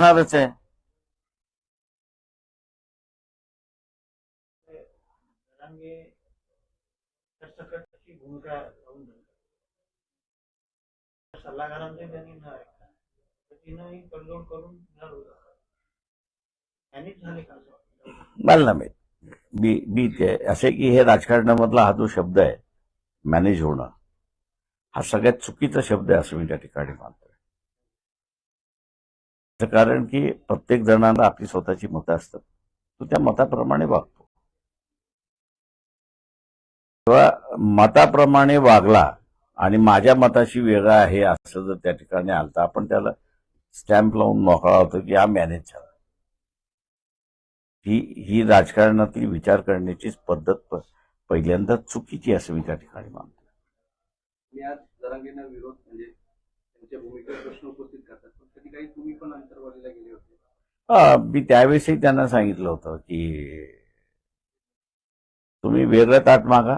होणारच आहे. सरसकटची भूमिका राहून सल्लागारांचे त्यांनी न ऐकता तिनंही तडजोड करून त्यांनीच झाले का मला ना मी ते असे की हे राजकारणामधला हा जो शब्द आहे मॅनेज होणं, हा सगळ्यात चुकीचा शब्द आहे असं मी त्या ठिकाणी मानतोय. कारण की प्रत्येक जणांना आपली स्वतःची मतं असतात, तो त्या मताप्रमाणे वागतो. तेव्हा मताप्रमाणे वागला आणि माझ्या मताशी वेगळा आहे असं जर त्या ठिकाणी आलं तर आपण त्याला स्टॅम्प लावून मोकळा होतो की हा मॅनेज झाला. ही राजकारणातली विचार करण्याची पद्धत पहिल्यांदा चुकीची असं मी त्या ठिकाणी मानतो. आज जरांगेंना विरोध म्हणजे त्यांच्या भूमिकेवर प्रश्न उपस्थित करतात, पण कधी काही तुम्ही पण अंतर्वालीला गेले होते. मी त्यावेळेसही त्यांना सांगितलं होतं की तुम्ही वेगळं ताट मागा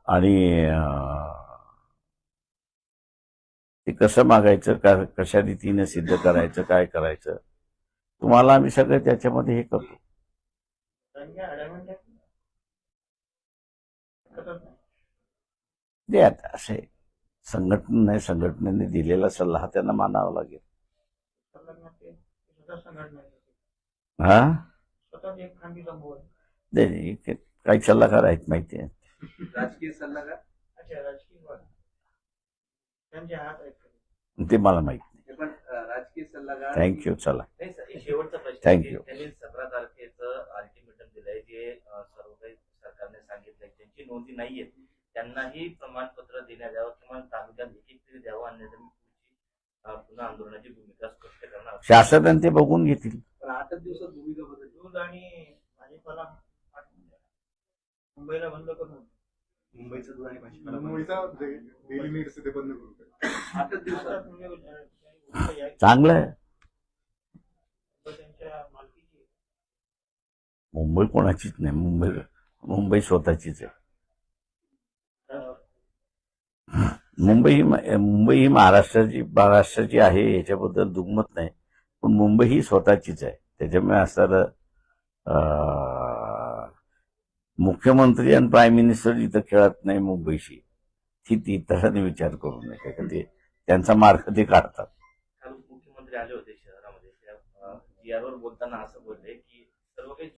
आणि ते कसं मागायचं, कशा रीतीने सिद्ध करायचं, काय करायचं, तुम्हाला आम्ही सगळं त्याच्यामध्ये हे करतो. ते आता असे संघटना संघटनेने दिलेला सल्ला हा त्यांना मानावा लागेल. हा नाही काही सल्लागार आहेत माहिती आहे. राजकीय सल्लागार ते मला माहित नाही. पण राजकीय सल्लागार. थँक्यू. चला, शेवटचा प्रश्न. थँक्यू. त्यांनी 17 तारखेचं अल्टिमेटम दिलंय, जे सर्व काही सरकारने सांगितलंय, ज्यांची नोंदी नाहीये त्यांनाही प्रमाणपत्र देण्यात यावं किंवा तालुक्यात देखील तरी द्यावं, अन्यथा पुन्हा आंदोलनाची भूमिका स्पष्ट करणार. शासनाने ते बघून घेतील. पण 8 दिवसात भूमिका बदल. दूध आणि भाजीपाला मुंबईला बंद करून मुंबईचं दूध आणि भाजीपाला मुंबईचा डेली नीड्स ते बंद करू. 8 दिवसात चांगलं आहे. त्यांच्या मालकीची मुंबई कोणाचीच नाही, मुंबई स्वतःचीच आहे. मुंबई ही महाराष्ट्राची आहे, याच्याबद्दल दुमत नाही, पण मुंबई ही स्वतःचीच आहे. त्याच्यामुळे असं मुख्यमंत्री आणि प्राईम मिनिस्टर जिथं खेळत नाही मुंबईशी, ती इतरांनी विचार करू नये, ते त्यांचा मार्ग ते काढतात. काल मुख्यमंत्री आले होते शहरामध्ये, जीआरवर बोलताना असं बोलले की सर्व काही